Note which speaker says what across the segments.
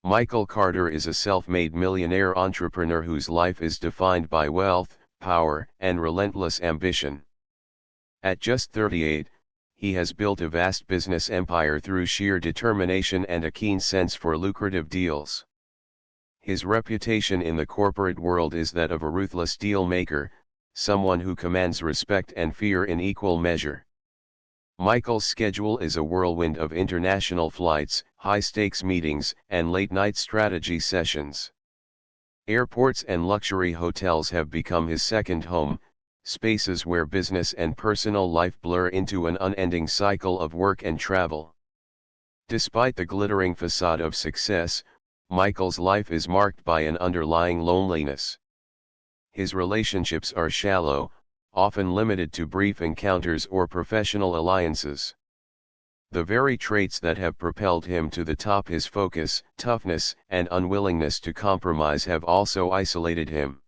Speaker 1: Michael Carter is a self-made millionaire entrepreneur whose life is defined by wealth, power, and relentless ambition. At just 38, he has built a vast business empire through sheer determination and a keen sense for lucrative deals. His reputation in the corporate world is that of a ruthless deal maker, someone who commands respect and fear in equal measure. Michael's schedule is a whirlwind of international flights, high-stakes meetings, and late-night strategy sessions. Airports and luxury hotels have become his second home, spaces where business and personal life blur into an unending cycle of work and travel. Despite the glittering facade of success, Michael's life is marked by an underlying loneliness. His relationships are shallow, often limited to brief encounters or professional alliances. The very traits that have propelled him to the top, his focus, toughness, and unwillingness to compromise, have also isolated him.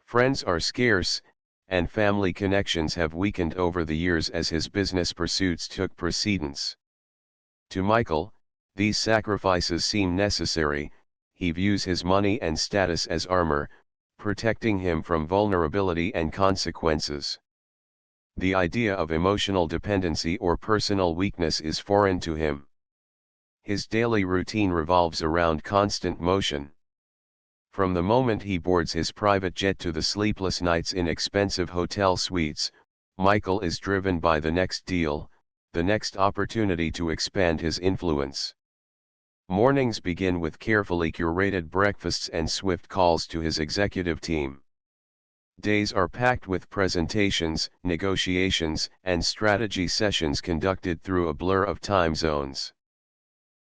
Speaker 1: Friends are scarce, and family connections have weakened over the years as his business pursuits took precedence. To Michael, these sacrifices seem necessary. He views his money and status as armor, protecting him from vulnerability and consequences. The idea of emotional dependency or personal weakness is foreign to him. His daily routine revolves around constant motion. From the moment he boards his private jet to the sleepless nights in expensive hotel suites, Michael is driven by the next deal, the next opportunity to expand his influence. Mornings begin with carefully curated breakfasts and swift calls to his executive team. Days are packed with presentations, negotiations, and strategy sessions conducted through a blur of time zones.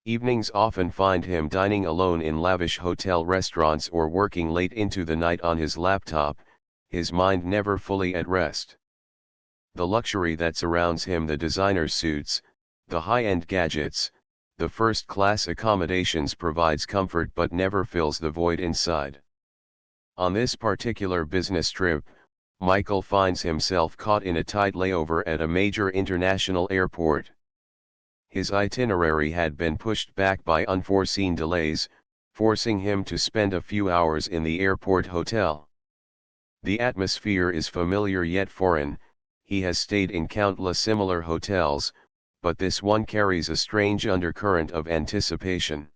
Speaker 1: Evenings often find him dining alone in lavish hotel restaurants or working late into the night on his laptop, his mind never fully at rest. The luxury that surrounds him, the designer suits, the high-end gadgets, the first-class accommodations, provides comfort but never fills the void inside. On this particular business trip, Michael finds himself caught in a tight layover at a major international airport. His itinerary had been pushed back by unforeseen delays, forcing him to spend a few hours in the airport hotel. The atmosphere is familiar yet foreign. He has stayed in countless similar hotels, but this one carries a strange undercurrent of anticipation.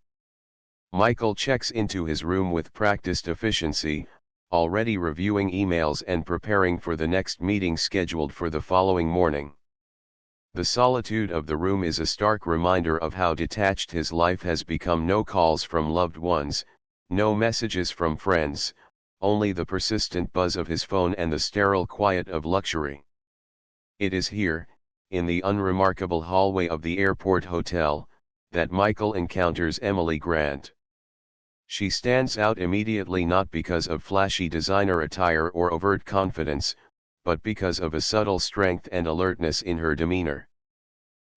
Speaker 1: Michael checks into his room with practiced efficiency, already reviewing emails and preparing for the next meeting scheduled for the following morning. The solitude of the room is a stark reminder of how detached his life has become. No calls from loved ones, no messages from friends, only the persistent buzz of his phone and the sterile quiet of luxury. It is here, in the unremarkable hallway of the airport hotel, that Michael encounters Emily Grant. She stands out immediately, not because of flashy designer attire or overt confidence, but because of a subtle strength and alertness in her demeanor.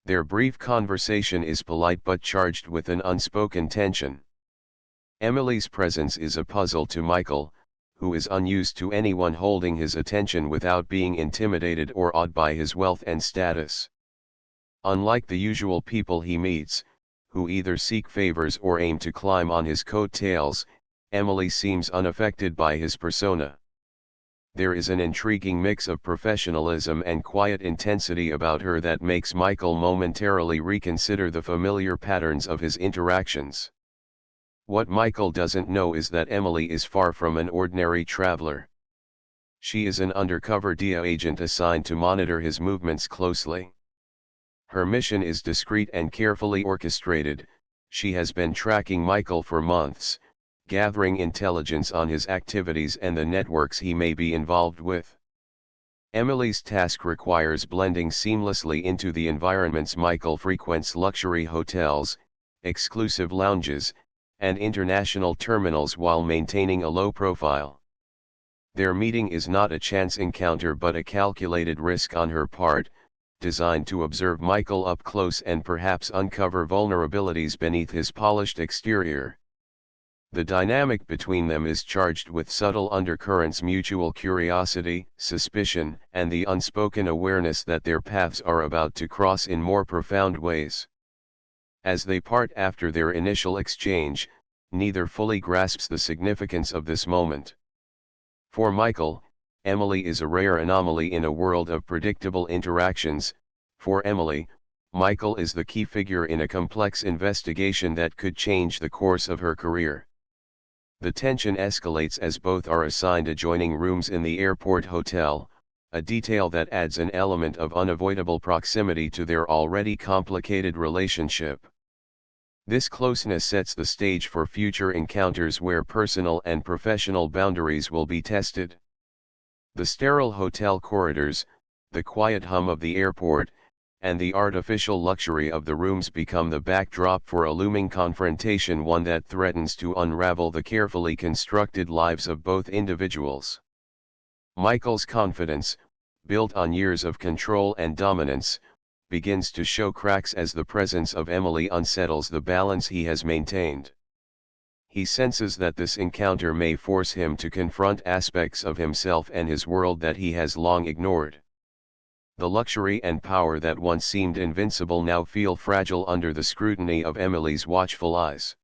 Speaker 1: Their brief conversation is polite but charged with an unspoken tension. Emily's presence is a puzzle to Michael, who is unused to anyone holding his attention without being intimidated or awed by his wealth and status. Unlike the usual people he meets, who either seek favors or aim to climb on his coattails, Emily seems unaffected by his persona. There is an intriguing mix of professionalism and quiet intensity about her that makes Michael momentarily reconsider the familiar patterns of his interactions. What Michael doesn't know is that Emily is far from an ordinary traveler. She is an undercover DEA agent assigned to monitor his movements closely. Her mission is discreet and carefully orchestrated. She has been tracking Michael for months, gathering intelligence on his activities and the networks he may be involved with. Emily's task requires blending seamlessly into the environments Michael frequents: luxury hotels, exclusive lounges, and international terminals, while maintaining a low profile. Their meeting is not a chance encounter but a calculated risk on her part, designed to observe Michael up close and perhaps uncover vulnerabilities beneath his polished exterior. The dynamic between them is charged with subtle undercurrents: mutual curiosity, suspicion, and the unspoken awareness that their paths are about to cross in more profound ways. As they part after their initial exchange, neither fully grasps the significance of this moment. For Michael, Emily is a rare anomaly in a world of predictable interactions. For Emily, Michael is the key figure in a complex investigation that could change the course of her career. The tension escalates as both are assigned adjoining rooms in the airport hotel, a detail that adds an element of unavoidable proximity to their already complicated relationship. This closeness sets the stage for future encounters where personal and professional boundaries will be tested. The sterile hotel corridors, the quiet hum of the airport, and the artificial luxury of the rooms become the backdrop for a looming confrontation, one that threatens to unravel the carefully constructed lives of both individuals. Michael's confidence, built on years of control and dominance, begins to show cracks as the presence of Emily unsettles the balance he has maintained. He senses that this encounter may force him to confront aspects of himself and his world that he has long ignored. The luxury and power that once seemed invincible now feel fragile under the scrutiny of Emily's watchful eyes.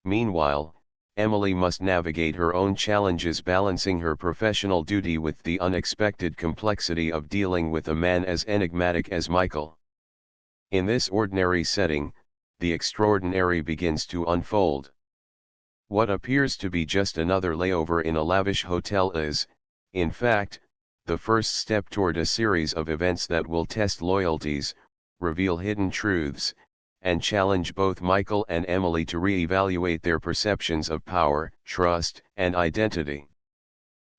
Speaker 1: Meanwhile, Emily must navigate her own challenges, balancing her professional duty with the unexpected complexity of dealing with a man as enigmatic as Michael. In this ordinary setting, the extraordinary begins to unfold. What appears to be just another layover in a lavish hotel is, in fact, the first step toward a series of events that will test loyalties, reveal hidden truths, and challenge both Michael and Emily to re-evaluate their perceptions of power, trust, and identity.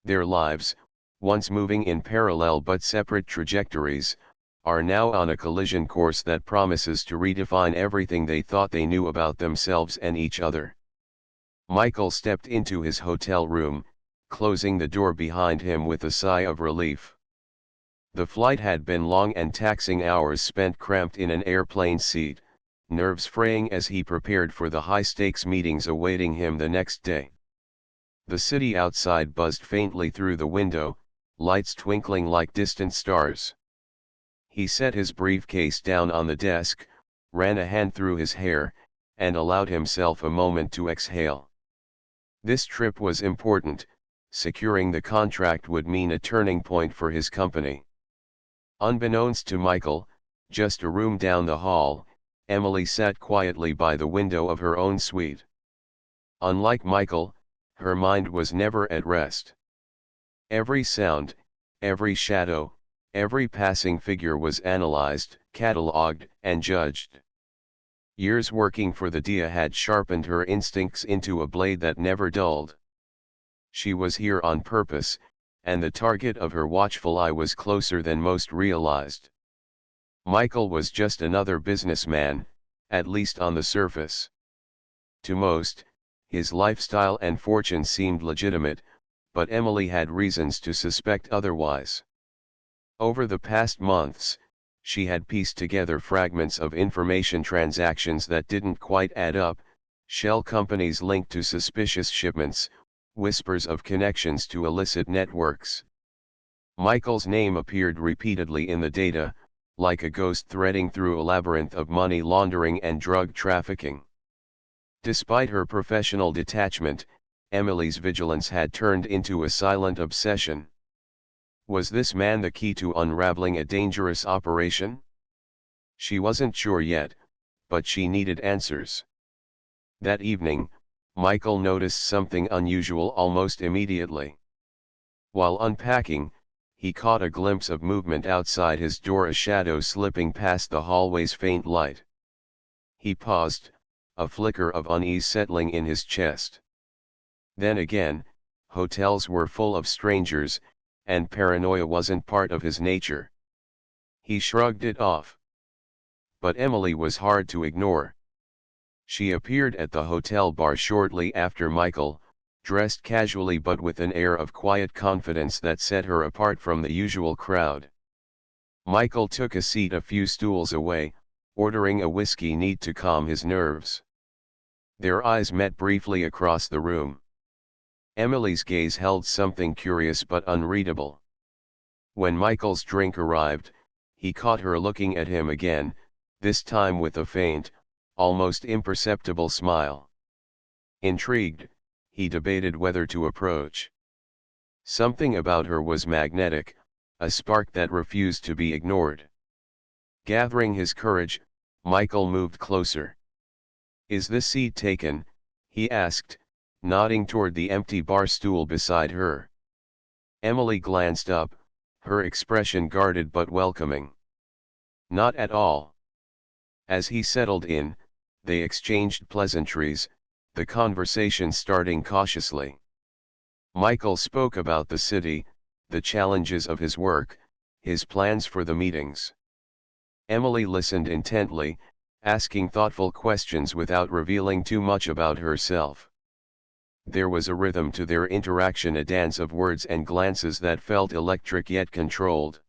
Speaker 1: Their lives, once moving in parallel but separate trajectories, are now on a collision course that promises to redefine everything they thought they knew about themselves and each other. Michael stepped into his hotel room, closing the door behind him with a sigh of relief. The flight had been long, and taxing hours spent cramped in an airplane seat, nerves fraying as he prepared for the high-stakes meetings awaiting him the next day. The city outside buzzed faintly through the window, lights twinkling like distant stars. He set his briefcase down on the desk, ran a hand through his hair, and allowed himself a moment to exhale. This trip was important. Securing the contract would mean a turning point for his company. Unbeknownst to Michael, just a room down the hall, Emily sat quietly by the window of her own suite. Unlike Michael, her mind was never at rest. Every sound, every shadow, every passing figure was analyzed, catalogued, and judged. Years working for the DEA had sharpened her instincts into a blade that never dulled. She was here on purpose, and the target of her watchful eye was closer than most realized. Michael was just another businessman, at least on the surface. To most, his lifestyle and fortune seemed legitimate, but Emily had reasons to suspect otherwise. Over the past months, she had pieced together fragments of information, transactions that didn't quite add up, shell companies linked to suspicious shipments, whispers of connections to illicit networks. Michael's name appeared repeatedly in the data, like a ghost threading through a labyrinth of money laundering and drug trafficking. Despite her professional detachment, Emily's vigilance had turned into a silent obsession. Was this man the key to unraveling a dangerous operation? She wasn't sure yet, but she needed answers. That evening, Michael noticed something unusual almost immediately. While unpacking, he caught a glimpse of movement outside his door, a shadow slipping past the hallway's faint light. He paused, a flicker of unease settling in his chest. Then again, hotels were full of strangers, and paranoia wasn't part of his nature. He shrugged it off. But Emily was hard to ignore. She appeared at the hotel bar shortly after Michael, dressed casually but with an air of quiet confidence that set her apart from the usual crowd. Michael took a seat a few stools away, ordering a whiskey neat to calm his nerves. Their eyes met briefly across the room. Emily's gaze held something curious but unreadable. When Michael's drink arrived, he caught her looking at him again, this time with a faint, almost imperceptible smile. Intrigued, he debated whether to approach. Something about her was magnetic, a spark that refused to be ignored. Gathering his courage, Michael moved closer. "Is this seat taken?" he asked, nodding toward the empty bar stool beside her. Emily glanced up, her expression guarded but welcoming. "Not at all." As he settled in, they exchanged pleasantries, the conversation starting cautiously. Michael spoke about the city, the challenges of his work, his plans for the meetings. Emily listened intently, asking thoughtful questions without revealing too much about herself. There was a rhythm to their interaction, a dance of words and glances that felt electric yet controlled.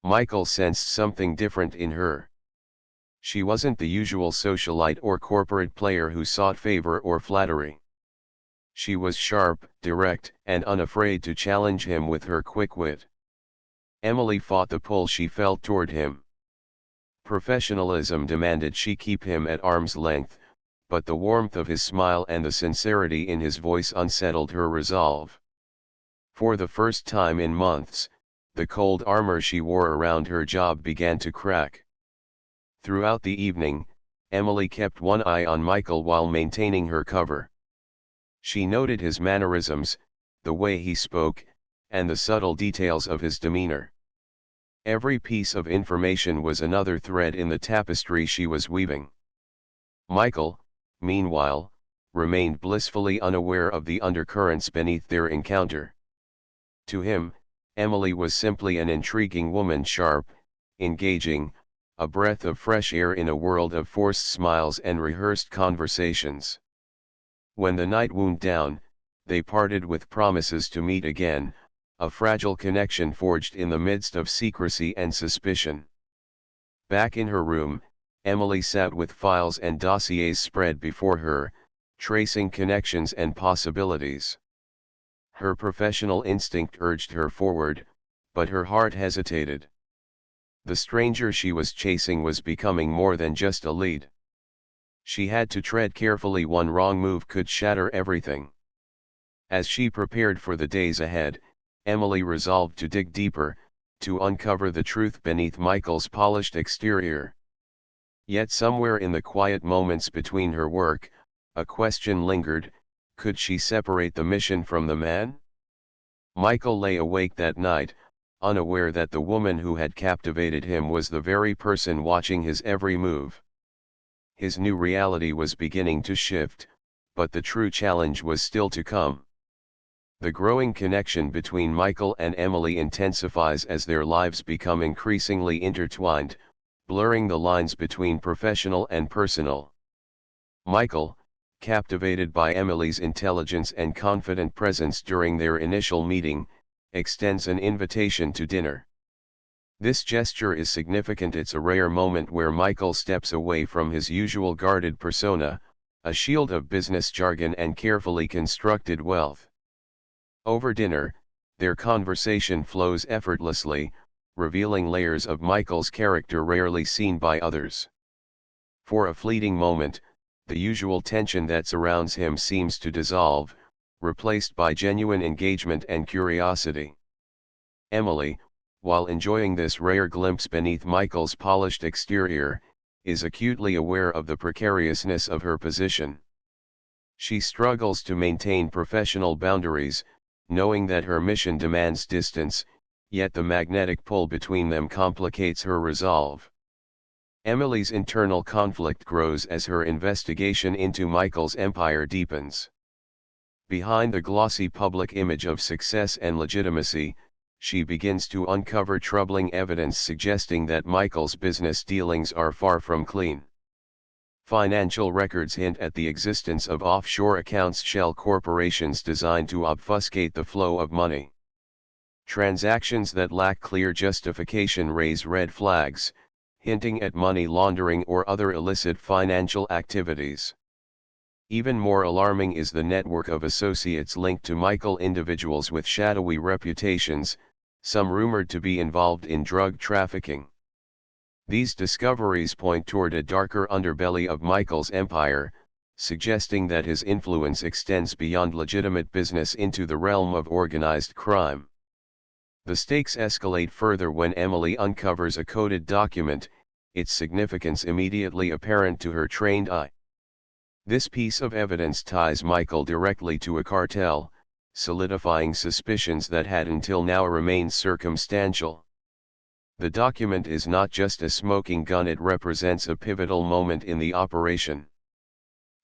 Speaker 1: Michael sensed something different in her. She wasn't the usual socialite or corporate player who sought favor or flattery. She was sharp, direct, and unafraid to challenge him with her quick wit. Emily fought the pull she felt toward him. Professionalism demanded she keep him at arm's length, but the warmth of his smile and the sincerity in his voice unsettled her resolve. For the first time in months, the cold armor she wore around her job began to crack. Throughout the evening, Emily kept one eye on Michael while maintaining her cover. She noted his mannerisms, the way he spoke, and the subtle details of his demeanor. Every piece of information was another thread in the tapestry she was weaving. Michael, meanwhile, remained blissfully unaware of the undercurrents beneath their encounter. To him, Emily was simply an intriguing woman, sharp, engaging, a breath of fresh air in a world of forced smiles and rehearsed conversations. When the night wound down, they parted with promises to meet again, a fragile connection forged in the midst of secrecy and suspicion. Back in her room, Emily sat with files and dossiers spread before her, tracing connections and possibilities. Her professional instinct urged her forward, but her heart hesitated. The stranger she was chasing was becoming more than just a lead. She had to tread carefully. One wrong move could shatter everything. As she prepared for the days ahead, Emily resolved to dig deeper, to uncover the truth beneath Michael's polished exterior. Yet somewhere in the quiet moments between her work, a question lingered: could she separate the mission from the man? Michael lay awake that night, unaware that the woman who had captivated him was the very person watching his every move. His new reality was beginning to shift, but the true challenge was still to come. The growing connection between Michael and Emily intensifies as their lives become increasingly intertwined, blurring the lines between professional and personal. Michael, captivated by Emily's intelligence and confident presence during their initial meeting, extends an invitation to dinner. This gesture is significant. It's a rare moment where Michael steps away from his usual guarded persona, a shield of business jargon and carefully constructed wealth. Over dinner, their conversation flows effortlessly, revealing layers of Michael's character rarely seen by others. For a fleeting moment, the usual tension that surrounds him seems to dissolve, replaced by genuine engagement and curiosity. Emily, while enjoying this rare glimpse beneath Michael's polished exterior, is acutely aware of the precariousness of her position. She struggles to maintain professional boundaries, knowing that her mission demands distance, yet the magnetic pull between them complicates her resolve. Emily's internal conflict grows as her investigation into Michael's empire deepens. Behind the glossy public image of success and legitimacy, she begins to uncover troubling evidence suggesting that Michael's business dealings are far from clean. Financial records hint at the existence of offshore accounts, shell corporations designed to obfuscate the flow of money. Transactions that lack clear justification raise red flags, hinting at money laundering or other illicit financial activities. Even more alarming is the network of associates linked to Michael, individuals with shadowy reputations, some rumored to be involved in drug trafficking. These discoveries point toward a darker underbelly of Michael's empire, suggesting that his influence extends beyond legitimate business into the realm of organized crime. The stakes escalate further when Emily uncovers a coded document, its significance immediately apparent to her trained eye. This piece of evidence ties Michael directly to a cartel, solidifying suspicions that had until now remained circumstantial. The document is not just a smoking gun, it represents a pivotal moment in the operation.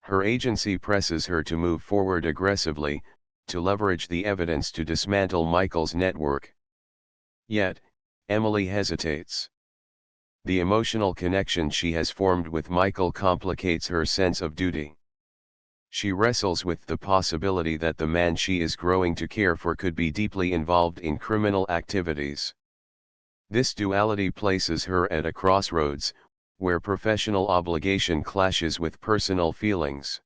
Speaker 1: Her agency presses her to move forward aggressively, to leverage the evidence to dismantle Michael's network. Yet, Emily hesitates. The emotional connection she has formed with Michael complicates her sense of duty. She wrestles with the possibility that the man she is growing to care for could be deeply involved in criminal activities. This duality places her at a crossroads, where professional obligation clashes with personal feelings.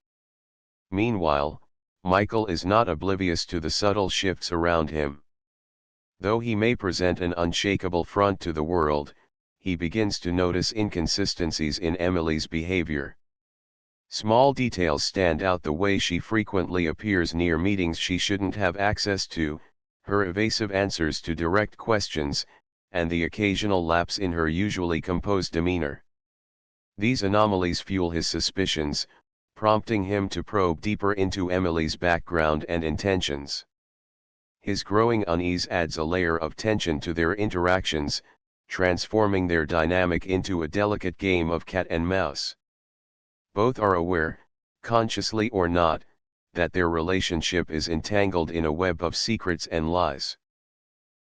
Speaker 1: Meanwhile, Michael is not oblivious to the subtle shifts around him. Though he may present an unshakable front to the world, he begins to notice inconsistencies in Emily's behavior. Small details stand out: the way she frequently appears near meetings she shouldn't have access to, her evasive answers to direct questions, and the occasional lapse in her usually composed demeanor. These anomalies fuel his suspicions, prompting him to probe deeper into Emily's background and intentions. His growing unease adds a layer of tension to their interactions, transforming their dynamic into a delicate game of cat and mouse. Both are aware, consciously or not, that their relationship is entangled in a web of secrets and lies.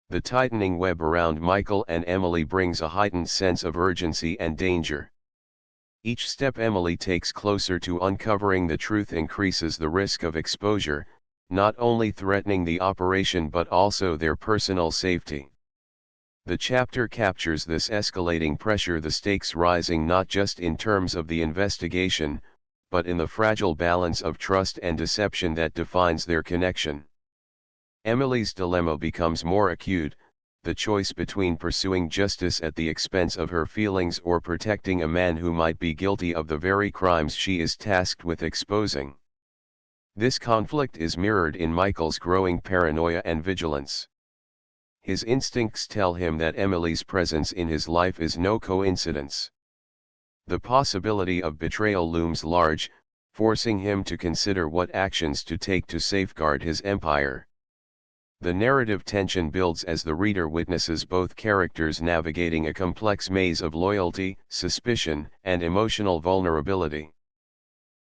Speaker 1: The tightening web around Michael and Emily brings a heightened sense of urgency and danger. Each step Emily takes closer to uncovering the truth increases the risk of exposure, not only threatening the operation but also their personal safety. The chapter captures this escalating pressure, the stakes rising not just in terms of the investigation, but in the fragile balance of trust and deception that defines their connection. Emily's dilemma becomes more acute, the choice between pursuing justice at the expense of her feelings or protecting a man who might be guilty of the very crimes she is tasked with exposing. This conflict is mirrored in Michael's growing paranoia and vigilance. His instincts tell him that Emily's presence in his life is no coincidence. The possibility of betrayal looms large, forcing him to consider what actions to take to safeguard his empire. The narrative tension builds as the reader witnesses both characters navigating a complex maze of loyalty, suspicion, and emotional vulnerability.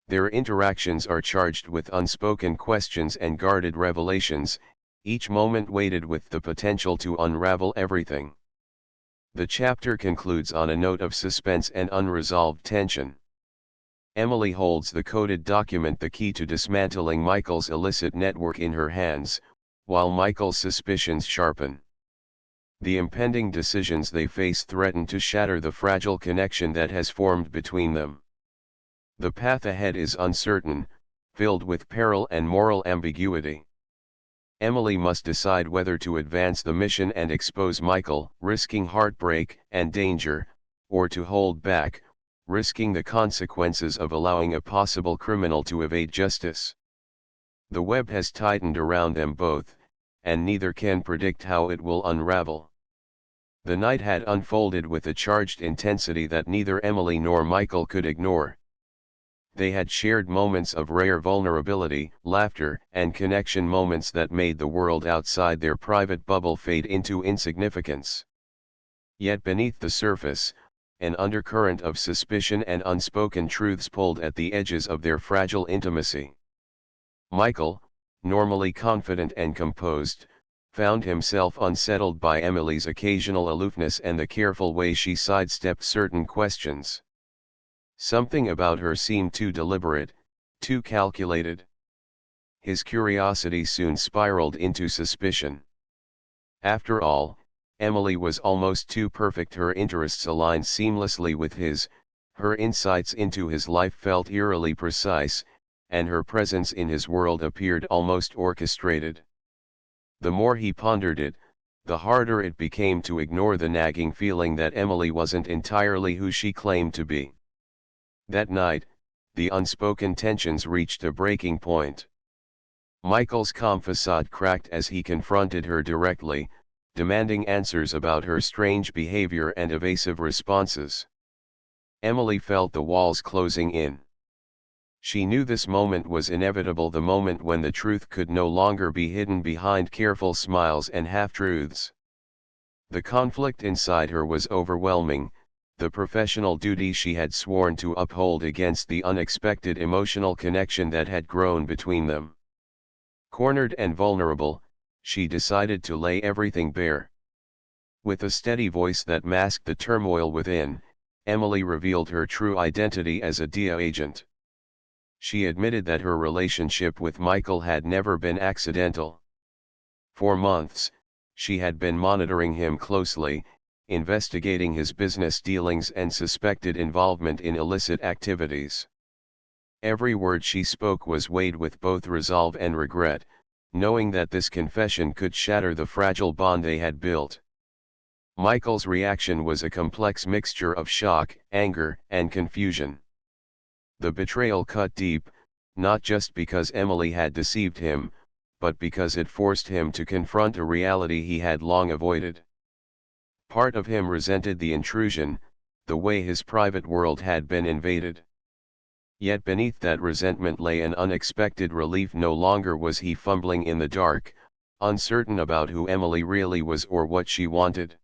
Speaker 1: Their interactions are charged with unspoken questions and guarded revelations, each moment weighted with the potential to unravel everything. The chapter concludes on a note of suspense and unresolved tension. Emily holds the coded document, the key to dismantling Michael's illicit network, in her hands, while Michael's suspicions sharpen. The impending decisions they face threaten to shatter the fragile connection that has formed between them. The path ahead is uncertain, filled with peril and moral ambiguity. Emily must decide whether to advance the mission and expose Michael, risking heartbreak and danger, or to hold back, risking the consequences of allowing a possible criminal to evade justice. The web has tightened around them both, and neither can predict how it will unravel. The night had unfolded with a charged intensity that neither Emily nor Michael could ignore. They had shared moments of rare vulnerability, laughter, and connection, moments that made the world outside their private bubble fade into insignificance. Yet beneath the surface, an undercurrent of suspicion and unspoken truths pulled at the edges of their fragile intimacy. Michael, normally confident and composed, found himself unsettled by Emily's occasional aloofness and the careful way she sidestepped certain questions. Something about her seemed too deliberate, too calculated. His curiosity soon spiraled into suspicion. After all, Emily was almost too perfect. Her interests aligned seamlessly with his, her insights into his life felt eerily precise, and her presence in his world appeared almost orchestrated. The more he pondered it, the harder it became to ignore the nagging feeling that Emily wasn't entirely who she claimed to be. That night, the unspoken tensions reached a breaking point. Michael's calm facade cracked as he confronted her directly, demanding answers about her strange behavior and evasive responses. Emily felt the walls closing in. She knew this moment was inevitable, the moment when the truth could no longer be hidden behind careful smiles and half-truths. The conflict inside her was overwhelming, the professional duty she had sworn to uphold against the unexpected emotional connection that had grown between them. Cornered and vulnerable, she decided to lay everything bare. With a steady voice that masked the turmoil within, Emily revealed her true identity as a DEA agent. She admitted that her relationship with Michael had never been accidental. For months, she had been monitoring him closely, investigating his business dealings and suspected involvement in illicit activities. Every word she spoke was weighed with both resolve and regret, knowing that this confession could shatter the fragile bond they had built. Michael's reaction was a complex mixture of shock, anger, and confusion. The betrayal cut deep, not just because Emily had deceived him, but because it forced him to confront a reality he had long avoided. Part of him resented the intrusion, the way his private world had been invaded. Yet beneath that resentment lay an unexpected relief. No longer was he fumbling in the dark, uncertain about who Emily really was or what she wanted.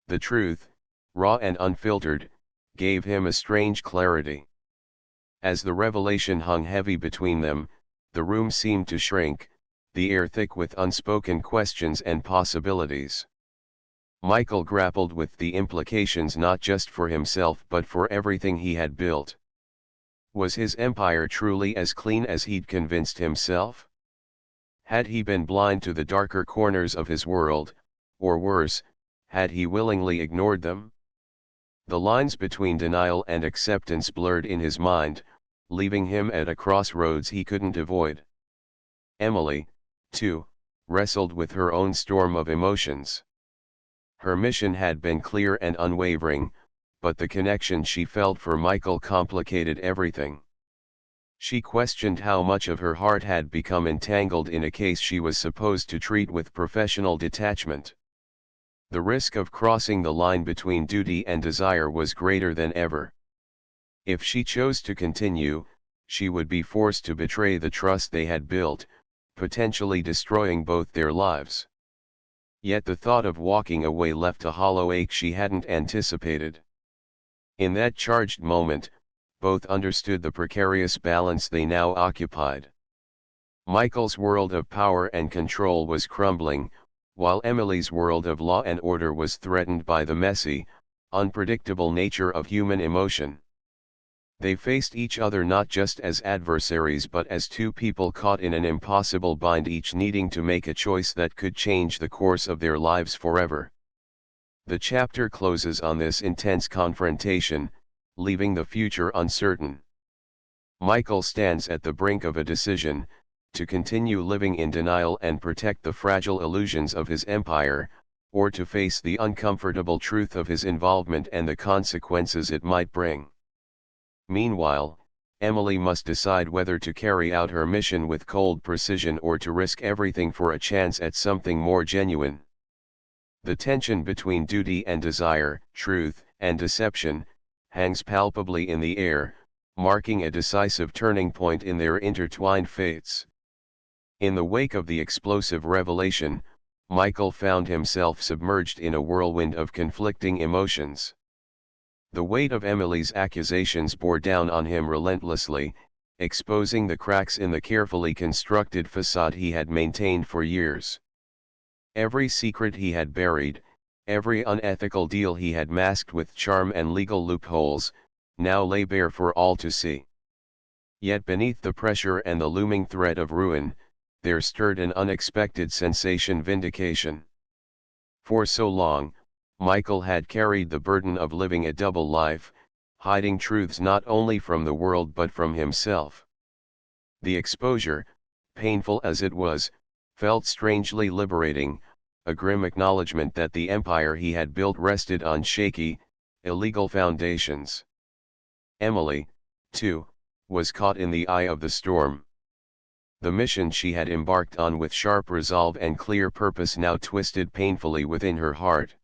Speaker 1: The truth, raw and unfiltered, gave him a strange clarity. As the revelation hung heavy between them, the room seemed to shrink, the air thick with unspoken questions and possibilities. Michael grappled with the implications not just for himself but for everything he had built. Was his empire truly as clean as he'd convinced himself? Had he been blind to the darker corners of his world, or worse, had he willingly ignored them? The lines between denial and acceptance blurred in his mind, leaving him at a crossroads he couldn't avoid. Emily, too, wrestled with her own storm of emotions. Her mission had been clear and unwavering, but the connection she felt for Michael complicated everything. She questioned how much of her heart had become entangled in a case she was supposed to treat with professional detachment. The risk of crossing the line between duty and desire was greater than ever. If she chose to continue, she would be forced to betray the trust they had built, potentially destroying both their lives. Yet the thought of walking away left a hollow ache she hadn't anticipated. In that charged moment, both understood the precarious balance they now occupied. Michael's world of power and control was crumbling, while Emily's world of law and order was threatened by the messy, unpredictable nature of human emotion. They faced each other not just as adversaries but as two people caught in an impossible bind, each needing to make a choice that could change the course of their lives forever. The chapter closes on this intense confrontation, leaving the future uncertain. Michael stands at the brink of a decision, to continue living in denial and protect the fragile illusions of his empire, or to face the uncomfortable truth of his involvement and the consequences it might bring. Meanwhile, Emily must decide whether to carry out her mission with cold precision or to risk everything for a chance at something more genuine. The tension between duty and desire, truth and deception, hangs palpably in the air, marking a decisive turning point in their intertwined fates. In the wake of the explosive revelation, Michael found himself submerged in a whirlwind of conflicting emotions. The weight of Emily's accusations bore down on him relentlessly, exposing the cracks in the carefully constructed facade he had maintained for years. Every secret he had buried, every unethical deal he had masked with charm and legal loopholes, now lay bare for all to see. Yet beneath the pressure and the looming threat of ruin, there stirred an unexpected sensation: vindication. For so long, Michael had carried the burden of living a double life, hiding truths not only from the world but from himself. The exposure, painful as it was, felt strangely liberating, a grim acknowledgement that the empire he had built rested on shaky, illegal foundations. Emily, too, was caught in the eye of the storm. The mission she had embarked on with sharp resolve and clear purpose now twisted painfully within her heart.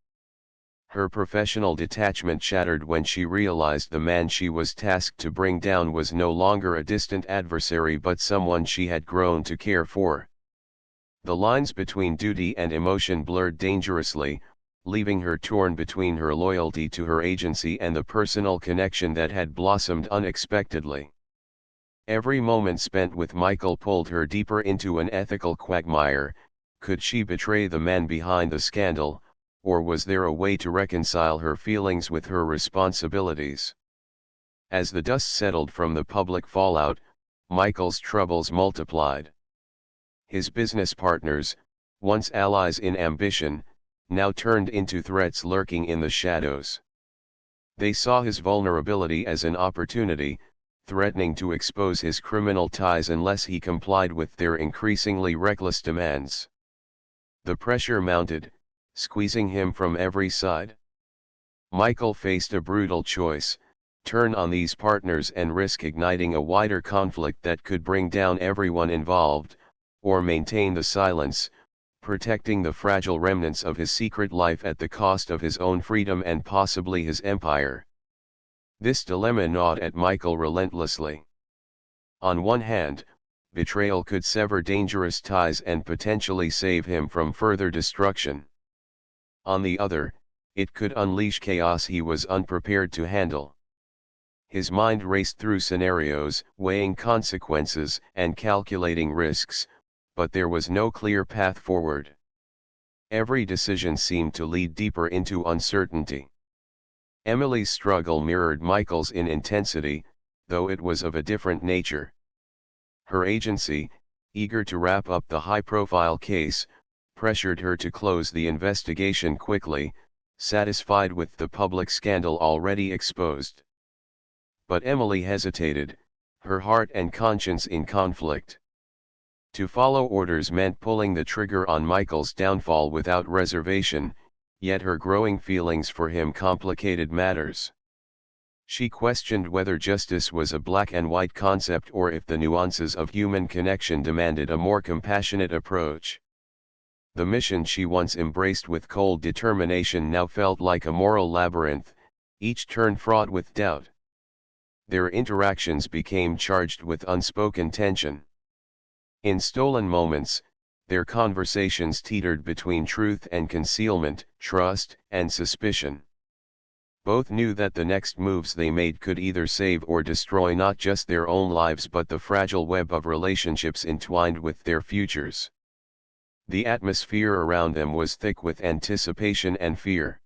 Speaker 1: Her professional detachment shattered when she realized the man she was tasked to bring down was no longer a distant adversary but someone she had grown to care for. The lines between duty and emotion blurred dangerously, leaving her torn between her loyalty to her agency and the personal connection that had blossomed unexpectedly. Every moment spent with Michael pulled her deeper into an ethical quagmire. Could she betray the man behind the scandal, or was there a way to reconcile her feelings with her responsibilities? As the dust settled from the public fallout, Michael's troubles multiplied. His business partners, once allies in ambition, now turned into threats lurking in the shadows. They saw his vulnerability as an opportunity, threatening to expose his criminal ties unless he complied with their increasingly reckless demands. The pressure mounted, squeezing him from every side. Michael faced a brutal choice: turn on these partners and risk igniting a wider conflict that could bring down everyone involved, or maintain the silence, protecting the fragile remnants of his secret life at the cost of his own freedom and possibly his empire. This dilemma gnawed at Michael relentlessly. On one hand, betrayal could sever dangerous ties and potentially save him from further destruction. On the other, it could unleash chaos he was unprepared to handle. His mind raced through scenarios, weighing consequences and calculating risks, but there was no clear path forward. Every decision seemed to lead deeper into uncertainty. Emily's struggle mirrored Michael's in intensity, though it was of a different nature. Her agency, eager to wrap up the high-profile case, pressured her to close the investigation quickly, satisfied with the public scandal already exposed. But Emily hesitated, her heart and conscience in conflict. To follow orders meant pulling the trigger on Michael's downfall without reservation, yet her growing feelings for him complicated matters. She questioned whether justice was a black and white concept or if the nuances of human connection demanded a more compassionate approach. The mission she once embraced with cold determination now felt like a moral labyrinth, each turn fraught with doubt. Their interactions became charged with unspoken tension. In stolen moments, their conversations teetered between truth and concealment, trust and suspicion. Both knew that the next moves they made could either save or destroy not just their own lives but the fragile web of relationships entwined with their futures. The atmosphere around them was thick with anticipation and fear.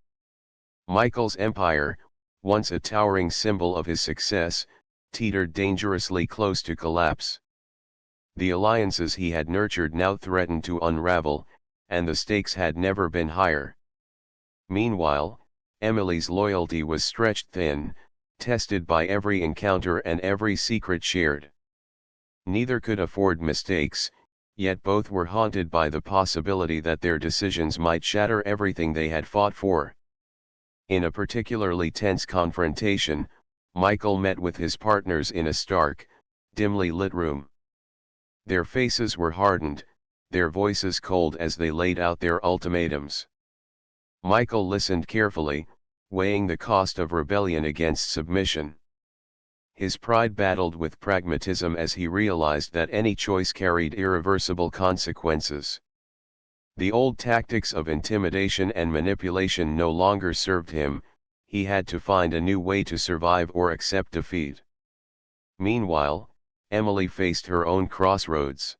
Speaker 1: Michael's empire, once a towering symbol of his success, teetered dangerously close to collapse. The alliances he had nurtured now threatened to unravel, and the stakes had never been higher. Meanwhile, Emily's loyalty was stretched thin, tested by every encounter and every secret shared. Neither could afford mistakes, yet both were haunted by the possibility that their decisions might shatter everything they had fought for. In a particularly tense confrontation, Michael met with his partners in a stark, dimly lit room. Their faces were hardened, their voices cold as they laid out their ultimatums. Michael listened carefully, weighing the cost of rebellion against submission. His pride battled with pragmatism as he realized that any choice carried irreversible consequences. The old tactics of intimidation and manipulation no longer served him, he had to find a new way to survive or accept defeat. Meanwhile, Emily faced her own crossroads.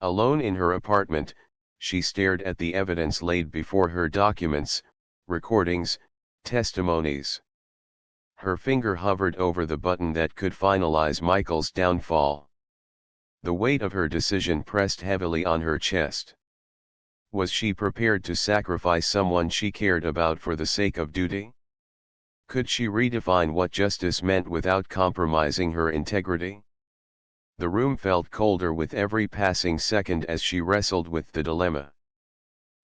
Speaker 1: Alone in her apartment, she stared at the evidence laid before her: documents, recordings, testimonies. Her finger hovered over the button that could finalize Michael's downfall. The weight of her decision pressed heavily on her chest. Was she prepared to sacrifice someone she cared about for the sake of duty? Could she redefine what justice meant without compromising her integrity? The room felt colder with every passing second as she wrestled with the dilemma.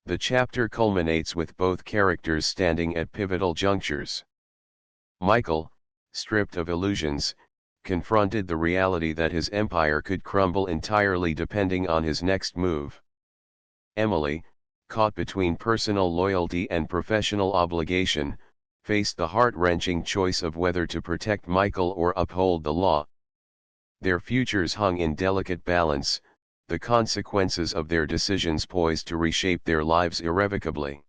Speaker 1: The chapter culminates with both characters standing at pivotal junctures. Michael, stripped of illusions, confronted the reality that his empire could crumble entirely depending on his next move. Emily, caught between personal loyalty and professional obligation, faced the heart-wrenching choice of whether to protect Michael or uphold the law. Their futures hung in delicate balance, the consequences of their decisions poised to reshape their lives irrevocably.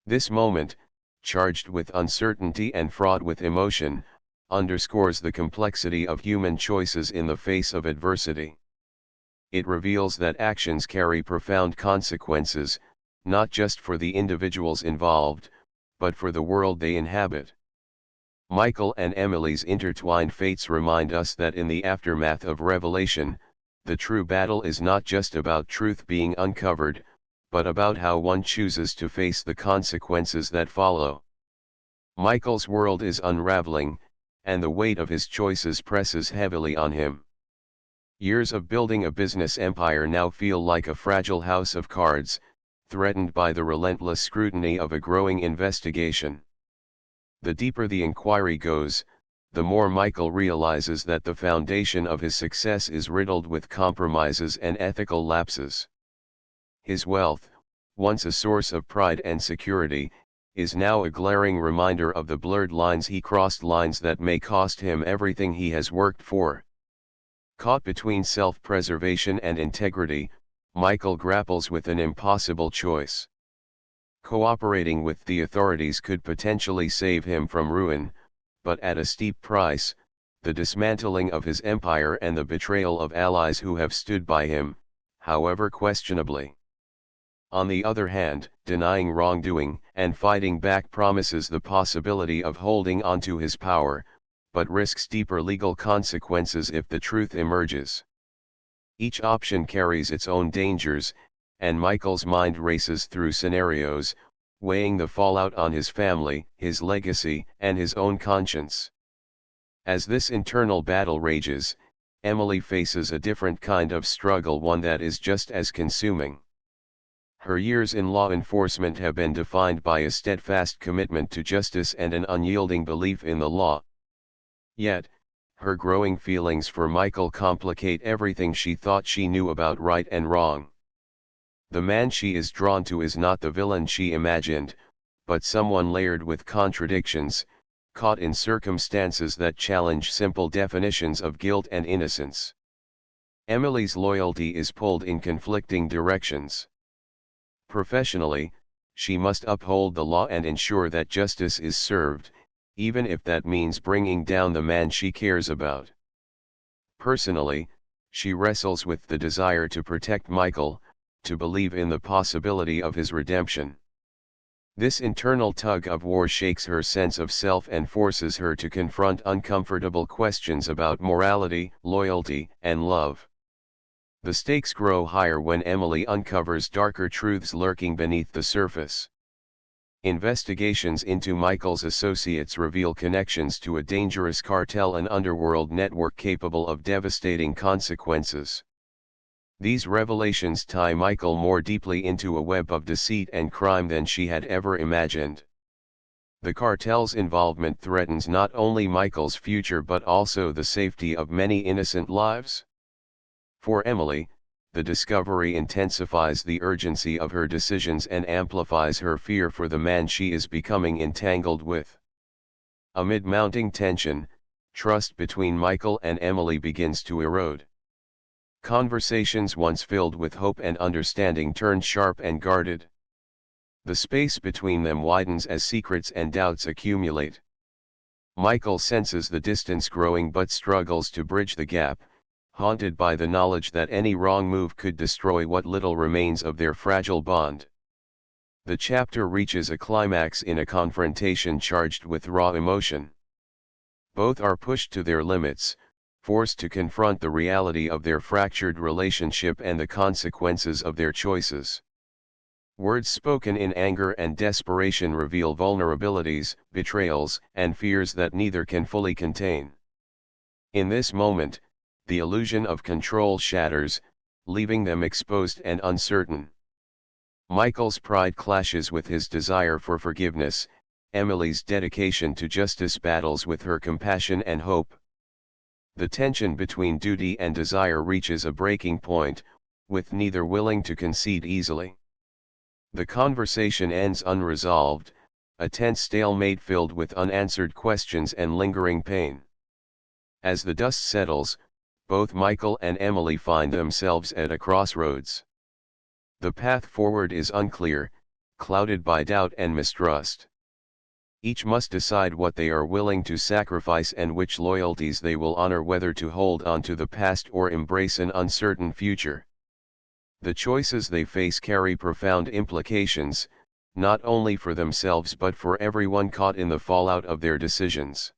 Speaker 1: This moment, charged with uncertainty and fraught with emotion, underscores the complexity of human choices in the face of adversity. It reveals that actions carry profound consequences, not just for the individuals involved, but for the world they inhabit. Michael and Emily's intertwined fates remind us that in the aftermath of revelation, the true battle is not just about truth being uncovered, but about how one chooses to face the consequences that follow. Michael's world is unraveling, and the weight of his choices presses heavily on him. Years of building a business empire now feel like a fragile house of cards, threatened by the relentless scrutiny of a growing investigation. The deeper the inquiry goes, the more Michael realizes that the foundation of his success is riddled with compromises and ethical lapses. His wealth, once a source of pride and security, is now a glaring reminder of the blurred lines he crossed, lines that may cost him everything he has worked for. Caught between self-preservation and integrity, Michael grapples with an impossible choice. Cooperating with the authorities could potentially save him from ruin, but at a steep price: the dismantling of his empire and the betrayal of allies who have stood by him, however questionably. On the other hand, denying wrongdoing and fighting back promises the possibility of holding onto his power, but risks deeper legal consequences if the truth emerges. Each option carries its own dangers, and Michael's mind races through scenarios, weighing the fallout on his family, his legacy, and his own conscience. As this internal battle rages, Emily faces a different kind of struggle, one that is just as consuming. Her years in law enforcement have been defined by a steadfast commitment to justice and an unyielding belief in the law. Yet, her growing feelings for Michael complicate everything she thought she knew about right and wrong. The man she is drawn to is not the villain she imagined, but someone layered with contradictions, caught in circumstances that challenge simple definitions of guilt and innocence. Emily's loyalty is pulled in conflicting directions. Professionally, she must uphold the law and ensure that justice is served, even if that means bringing down the man she cares about. Personally, she wrestles with the desire to protect Michael, to believe in the possibility of his redemption. This internal tug-of-war shakes her sense of self and forces her to confront uncomfortable questions about morality, loyalty, and love. The stakes grow higher when Emily uncovers darker truths lurking beneath the surface. Investigations into Michael's associates reveal connections to a dangerous cartel and underworld network capable of devastating consequences. These revelations tie Michael more deeply into a web of deceit and crime than she had ever imagined. The cartel's involvement threatens not only Michael's future but also the safety of many innocent lives. For Emily, the discovery intensifies the urgency of her decisions and amplifies her fear for the man she is becoming entangled with. Amid mounting tension, trust between Michael and Emily begins to erode. Conversations once filled with hope and understanding turn sharp and guarded. The space between them widens as secrets and doubts accumulate. Michael senses the distance growing but struggles to bridge the gap, haunted by the knowledge that any wrong move could destroy what little remains of their fragile bond. The chapter reaches a climax in a confrontation charged with raw emotion. Both are pushed to their limits, forced to confront the reality of their fractured relationship and the consequences of their choices. Words spoken in anger and desperation reveal vulnerabilities, betrayals, and fears that neither can fully contain. In this moment, the illusion of control shatters, leaving them exposed and uncertain. Michael's pride clashes with his desire for forgiveness, Emily's dedication to justice battles with her compassion and hope. The tension between duty and desire reaches a breaking point, with neither willing to concede easily. The conversation ends unresolved, a tense stalemate filled with unanswered questions and lingering pain. As the dust settles, both Michael and Emily find themselves at a crossroads. The path forward is unclear, clouded by doubt and mistrust. Each must decide what they are willing to sacrifice and which loyalties they will honor, whether to hold on to the past or embrace an uncertain future. The choices they face carry profound implications, not only for themselves but for everyone caught in the fallout of their decisions.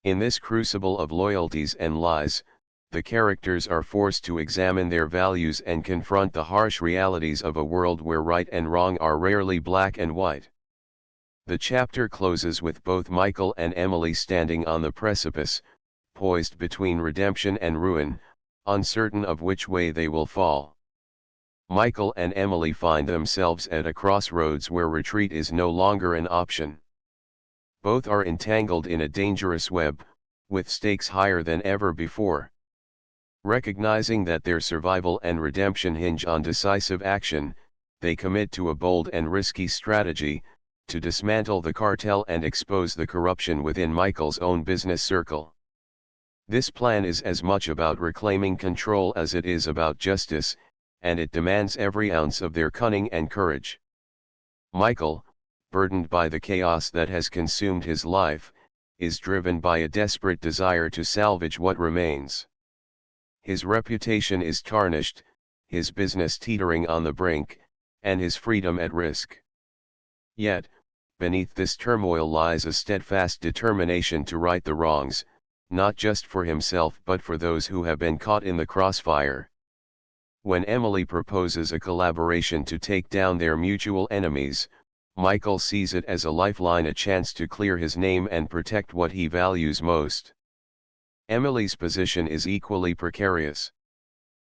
Speaker 1: In this crucible of loyalties and lies, the characters are forced to examine their values and confront the harsh realities of a world where right and wrong are rarely black and white. The chapter closes with both Michael and Emily standing on the precipice, poised between redemption and ruin, uncertain of which way they will fall. Michael and Emily find themselves at a crossroads where retreat is no longer an option. Both are entangled in a dangerous web, with stakes higher than ever before. Recognizing that their survival and redemption hinge on decisive action, they commit to a bold and risky strategy, to dismantle the cartel and expose the corruption within Michael's own business circle. This plan is as much about reclaiming control as it is about justice, and it demands every ounce of their cunning and courage. Michael, burdened by the chaos that has consumed his life, is driven by a desperate desire to salvage what remains. His reputation is tarnished, his business teetering on the brink, and his freedom at risk. Yet, beneath this turmoil lies a steadfast determination to right the wrongs, not just for himself but for those who have been caught in the crossfire. When Emily proposes a collaboration to take down their mutual enemies, Michael sees it as a lifeline, a chance to clear his name and protect what he values most. Emily's position is equally precarious.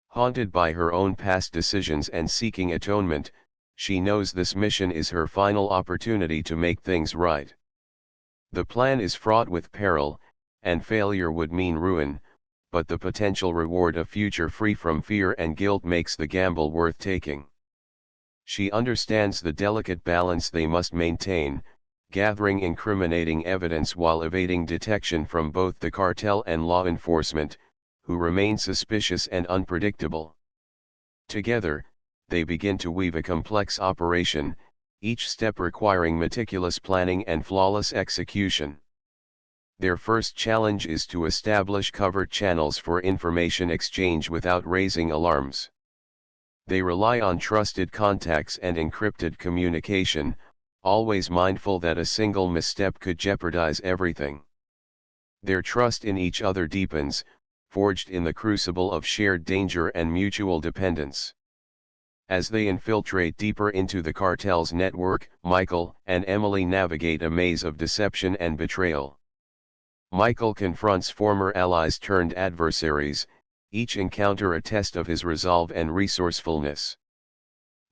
Speaker 1: Haunted by her own past decisions and seeking atonement, she knows this mission is her final opportunity to make things right. The plan is fraught with peril, and failure would mean ruin, but the potential reward, a future free from fear and guilt, makes the gamble worth taking. She understands the delicate balance they must maintain, gathering incriminating evidence while evading detection from both the cartel and law enforcement, who remain suspicious and unpredictable. Together, they begin to weave a complex operation, each step requiring meticulous planning and flawless execution. Their first challenge is to establish covert channels for information exchange without raising alarms. They rely on trusted contacts and encrypted communication, always mindful that a single misstep could jeopardize everything. Their trust in each other deepens, forged in the crucible of shared danger and mutual dependence. As they infiltrate deeper into the cartel's network, Michael and Emily navigate a maze of deception and betrayal. Michael confronts former allies turned adversaries, each encounter a test of his resolve and resourcefulness.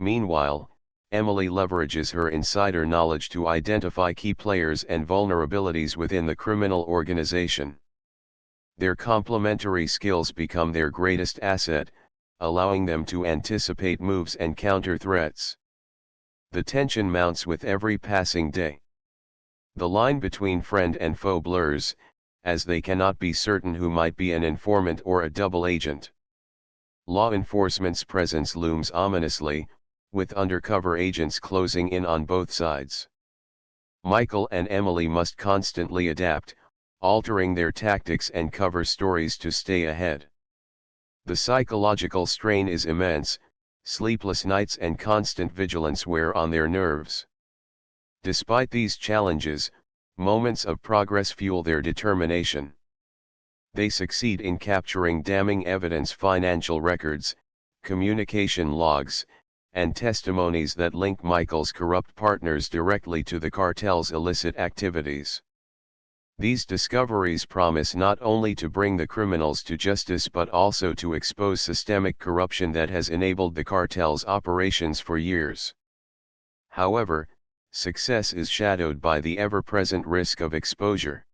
Speaker 1: Meanwhile, Emily leverages her insider knowledge to identify key players and vulnerabilities within the criminal organization. Their complementary skills become their greatest asset, allowing them to anticipate moves and counter threats. The tension mounts with every passing day. The line between friend and foe blurs, as they cannot be certain who might be an informant or a double agent. Law enforcement's presence looms ominously, with undercover agents closing in on both sides. Michael and Emily must constantly adapt, altering their tactics and cover stories to stay ahead. The psychological strain is immense, sleepless nights and constant vigilance wear on their nerves. Despite these challenges, moments of progress fuel their determination. They succeed in capturing damning evidence, financial records, communication logs, and testimonies that link Michael's corrupt partners directly to the cartel's illicit activities. These discoveries promise not only to bring the criminals to justice but also to expose systemic corruption that has enabled the cartel's operations for years. However, success is shadowed by the ever-present risk of exposure.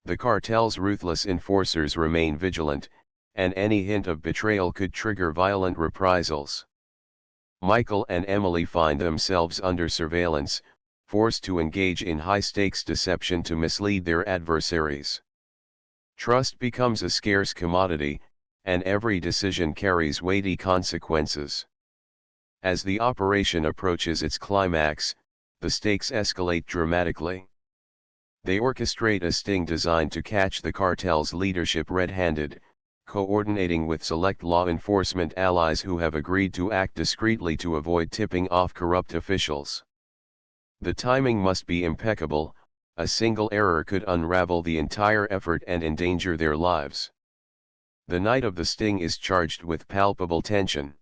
Speaker 1: The cartel's ruthless enforcers remain vigilant, and any hint of betrayal could trigger violent reprisals. Michael and Emily find themselves under surveillance, forced to engage in high-stakes deception to mislead their adversaries. Trust becomes a scarce commodity, and every decision carries weighty consequences. As the operation approaches its climax, the stakes escalate dramatically. They orchestrate a sting designed to catch the cartel's leadership red-handed, coordinating with select law enforcement allies who have agreed to act discreetly to avoid tipping off corrupt officials. The timing must be impeccable. A single error could unravel the entire effort and endanger their lives. The night of the sting is charged with palpable tension.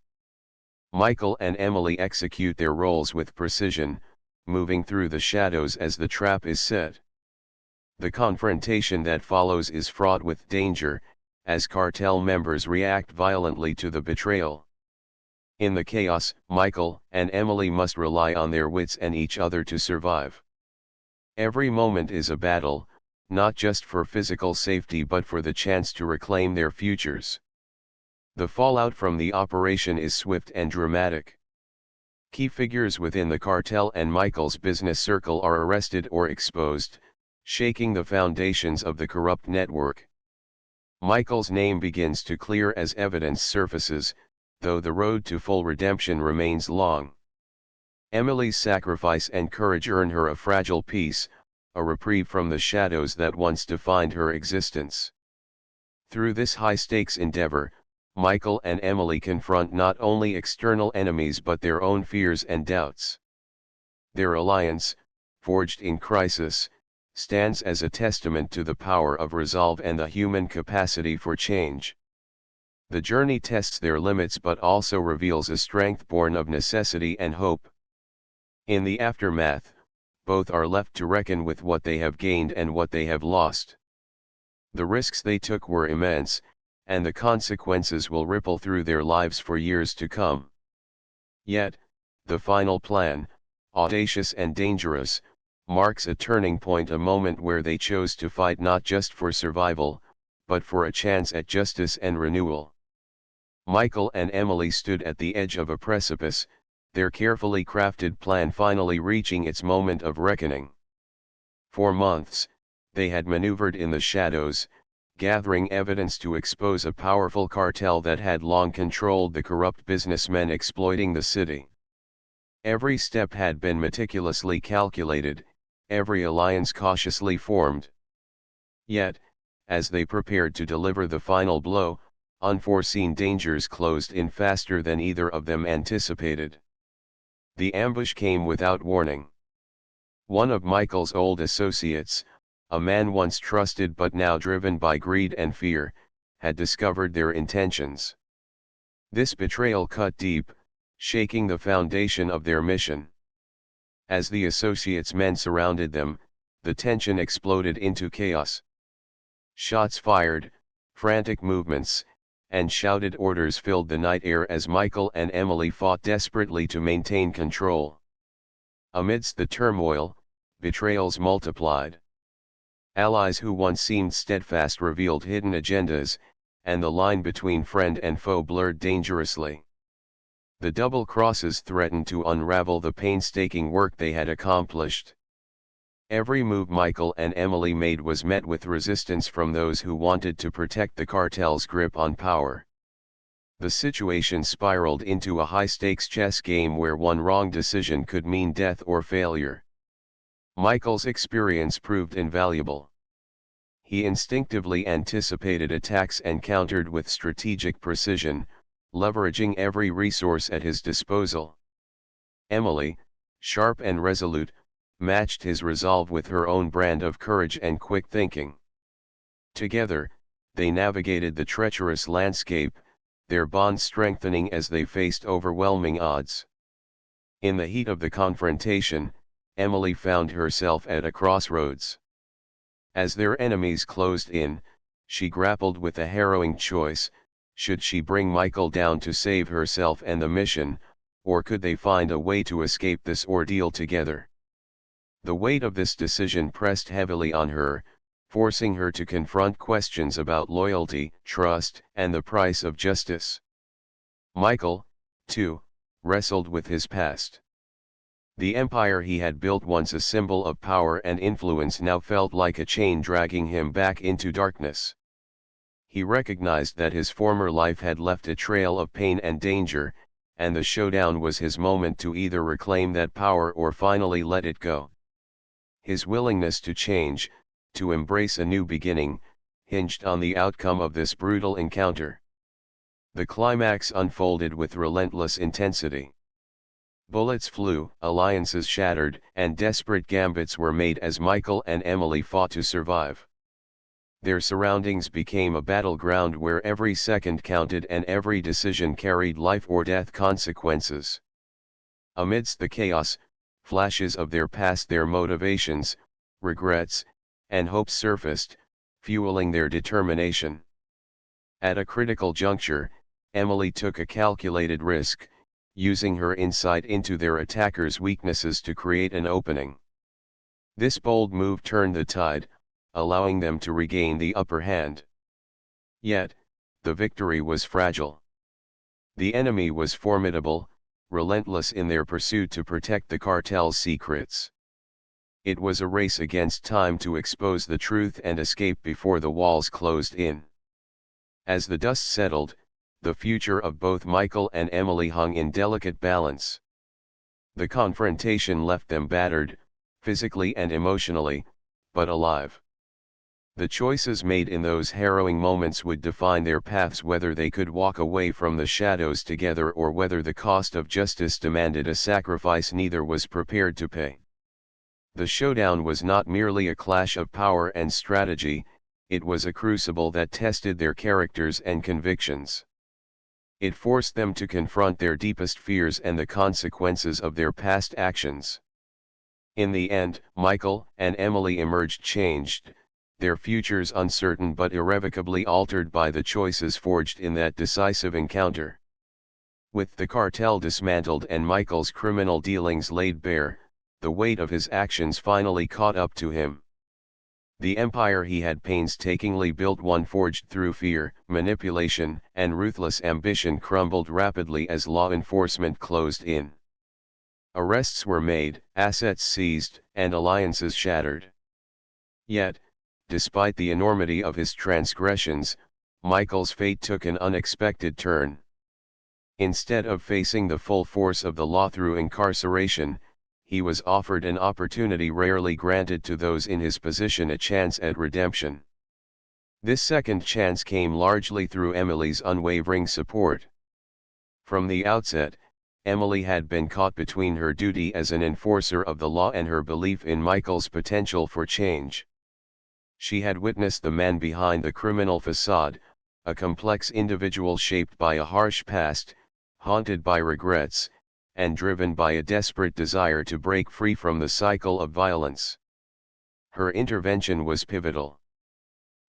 Speaker 1: Michael and Emily execute their roles with precision, moving through the shadows as the trap is set. The confrontation that follows is fraught with danger, as cartel members react violently to the betrayal. In the chaos, Michael and Emily must rely on their wits and each other to survive. Every moment is a battle, not just for physical safety but for the chance to reclaim their futures. The fallout from the operation is swift and dramatic. Key figures within the cartel and Michael's business circle are arrested or exposed, shaking the foundations of the corrupt network. Michael's name begins to clear as evidence surfaces, though the road to full redemption remains long. Emily's sacrifice and courage earn her a fragile peace, a reprieve from the shadows that once defined her existence. Through this high-stakes endeavor, Michael and Emily confront not only external enemies but their own fears and doubts. Their alliance, forged in crisis, stands as a testament to the power of resolve and the human capacity for change. The journey tests their limits but also reveals a strength born of necessity and hope. In the aftermath, both are left to reckon with what they have gained and what they have lost. The risks they took were immense, and the consequences will ripple through their lives for years to come. Yet, the final plan, audacious and dangerous, marks a turning point, a moment where they chose to fight not just for survival, but for a chance at justice and renewal. Michael and Emily stood at the edge of a precipice, their carefully crafted plan finally reaching its moment of reckoning. For months, they had maneuvered in the shadows, gathering evidence to expose a powerful cartel that had long controlled the corrupt businessmen exploiting the city. Every step had been meticulously calculated, every alliance cautiously formed. Yet, as they prepared to deliver the final blow, unforeseen dangers closed in faster than either of them anticipated. The ambush came without warning. One of Michael's old associates, a man once trusted but now driven by greed and fear, had discovered their intentions. This betrayal cut deep, shaking the foundation of their mission. As the associates' men surrounded them, the tension exploded into chaos. Shots fired, frantic movements, and shouted orders filled the night air as Michael and Emily fought desperately to maintain control. Amidst the turmoil, betrayals multiplied. Allies who once seemed steadfast revealed hidden agendas, and the line between friend and foe blurred dangerously. The double crosses threatened to unravel the painstaking work they had accomplished. Every move Michael and Emily made was met with resistance from those who wanted to protect the cartel's grip on power. The situation spiraled into a high-stakes chess game where one wrong decision could mean death or failure. Michael's experience proved invaluable. He instinctively anticipated attacks and countered with strategic precision, leveraging every resource at his disposal. Emily, sharp and resolute, matched his resolve with her own brand of courage and quick thinking. Together, they navigated the treacherous landscape, their bond strengthening as they faced overwhelming odds. In the heat of the confrontation, Emily found herself at a crossroads. As their enemies closed in, she grappled with a harrowing choice: should she bring Michael down to save herself and the mission, or could they find a way to escape this ordeal together? The weight of this decision pressed heavily on her, forcing her to confront questions about loyalty, trust, and the price of justice. Michael, too, wrestled with his past. The empire he had built, once a symbol of power and influence, now felt like a chain dragging him back into darkness. He recognized that his former life had left a trail of pain and danger, and the showdown was his moment to either reclaim that power or finally let it go. His willingness to change, to embrace a new beginning, hinged on the outcome of this brutal encounter. The climax unfolded with relentless intensity. Bullets flew, alliances shattered, and desperate gambits were made as Michael and Emily fought to survive. Their surroundings became a battleground where every second counted and every decision carried life or death consequences. Amidst the chaos, flashes of their past, their motivations, regrets, and hopes surfaced, fueling their determination. At a critical juncture, Emily took a calculated risk, using her insight into their attackers' weaknesses to create an opening. This bold move turned the tide, allowing them to regain the upper hand. Yet, the victory was fragile. The enemy was formidable, relentless in their pursuit to protect the cartel's secrets. It was a race against time to expose the truth and escape before the walls closed in. As the dust settled, the future of both Michael and Emily hung in delicate balance. The confrontation left them battered, physically and emotionally, but alive. The choices made in those harrowing moments would define their paths, whether they could walk away from the shadows together or whether the cost of justice demanded a sacrifice neither was prepared to pay. The showdown was not merely a clash of power and strategy, it was a crucible that tested their characters and convictions. It forced them to confront their deepest fears and the consequences of their past actions. In the end, Michael and Emily emerged changed, their futures uncertain but irrevocably altered by the choices forged in that decisive encounter. With the cartel dismantled and Michael's criminal dealings laid bare, the weight of his actions finally caught up to him. The empire he had painstakingly built, one forged through fear, manipulation, and ruthless ambition, crumbled rapidly as law enforcement closed in. Arrests were made, assets seized, and alliances shattered. Yet, despite the enormity of his transgressions, Michael's fate took an unexpected turn. Instead of facing the full force of the law through incarceration, he was offered an opportunity rarely granted to those in his position, a chance at redemption. This second chance came largely through Emily's unwavering support. From the outset, Emily had been caught between her duty as an enforcer of the law and her belief in Michael's potential for change. She had witnessed the man behind the criminal facade, a complex individual shaped by a harsh past, haunted by regrets, and driven by a desperate desire to break free from the cycle of violence. Her intervention was pivotal.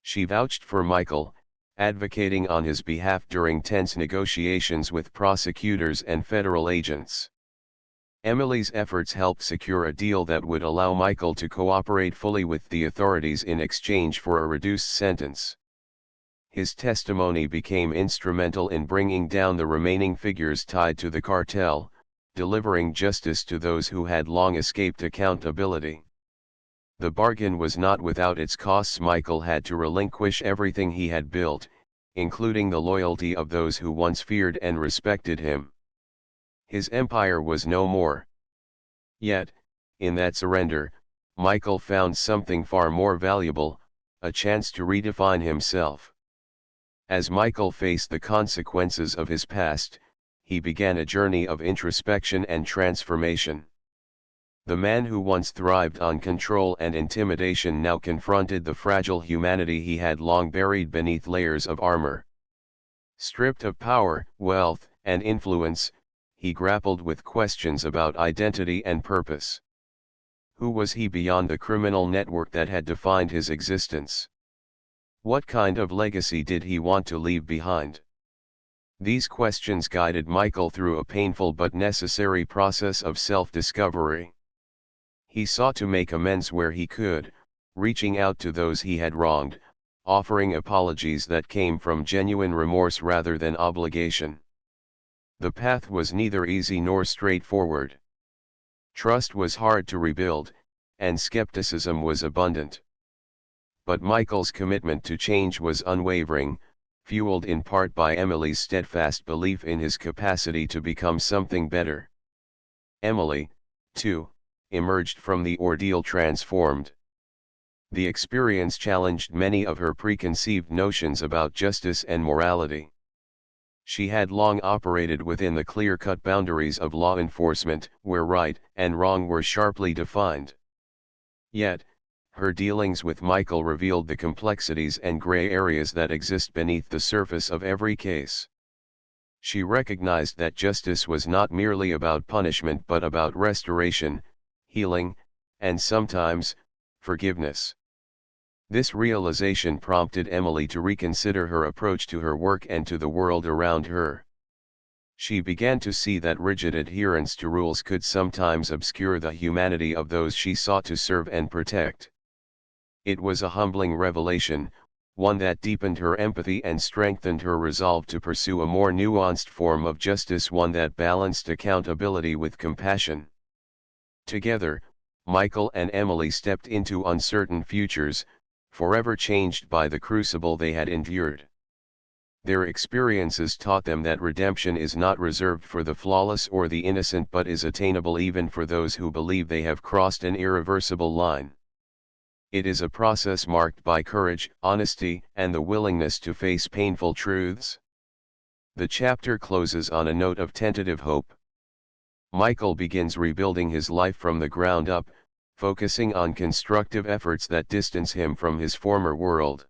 Speaker 1: She vouched for Michael, advocating on his behalf during tense negotiations with prosecutors and federal agents. Emily's efforts helped secure a deal that would allow Michael to cooperate fully with the authorities in exchange for a reduced sentence. His testimony became instrumental in bringing down the remaining figures tied to the cartel, delivering justice to those who had long escaped accountability. The bargain was not without its costs. Michael had to relinquish everything he had built, including the loyalty of those who once feared and respected him. His empire was no more. Yet, in that surrender, Michael found something far more valuable, a chance to redefine himself. As Michael faced the consequences of his past, he began a journey of introspection and transformation. The man who once thrived on control and intimidation now confronted the fragile humanity he had long buried beneath layers of armor. Stripped of power, wealth, and influence, he grappled with questions about identity and purpose. Who was he beyond the criminal network that had defined his existence? What kind of legacy did he want to leave behind? These questions guided Michael through a painful but necessary process of self-discovery. He sought to make amends where he could, reaching out to those he had wronged, offering apologies that came from genuine remorse rather than obligation. The path was neither easy nor straightforward. Trust was hard to rebuild, and skepticism was abundant. But Michael's commitment to change was unwavering, fueled in part by Emily's steadfast belief in his capacity to become something better. Emily, too, emerged from the ordeal transformed. The experience challenged many of her preconceived notions about justice and morality. She had long operated within the clear-cut boundaries of law enforcement, where right and wrong were sharply defined. Yet, her dealings with Michael revealed the complexities and gray areas that exist beneath the surface of every case. She recognized that justice was not merely about punishment but about restoration, healing, and sometimes, forgiveness. This realization prompted Emily to reconsider her approach to her work and to the world around her. She began to see that rigid adherence to rules could sometimes obscure the humanity of those she sought to serve and protect. It was a humbling revelation, one that deepened her empathy and strengthened her resolve to pursue a more nuanced form of justice, one that balanced accountability with compassion. Together, Michael and Emily stepped into uncertain futures, forever changed by the crucible they had endured. Their experiences taught them that redemption is not reserved for the flawless or the innocent but is attainable even for those who believe they have crossed an irreversible line. It is a process marked by courage, honesty, and the willingness to face painful truths. The chapter closes on a note of tentative hope. Michael begins rebuilding his life from the ground up, focusing on constructive efforts that distance him from his former world.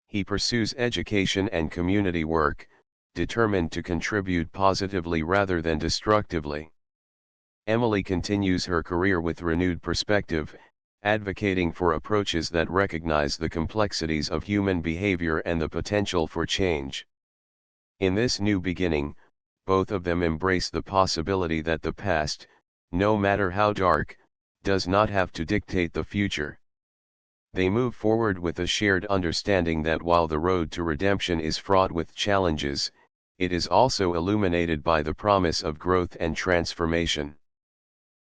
Speaker 1: He pursues education and community work, determined to contribute positively rather than destructively. Emily continues her career with renewed perspective, advocating for approaches that recognize the complexities of human behavior and the potential for change. In this new beginning, both of them embrace the possibility that the past, no matter how dark, does not have to dictate the future. They move forward with a shared understanding that while the road to redemption is fraught with challenges, it is also illuminated by the promise of growth and transformation.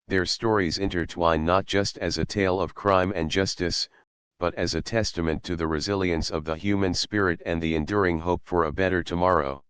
Speaker 1: Their stories intertwine not just as a tale of crime and justice, but as a testament to the resilience of the human spirit and the enduring hope for a better tomorrow.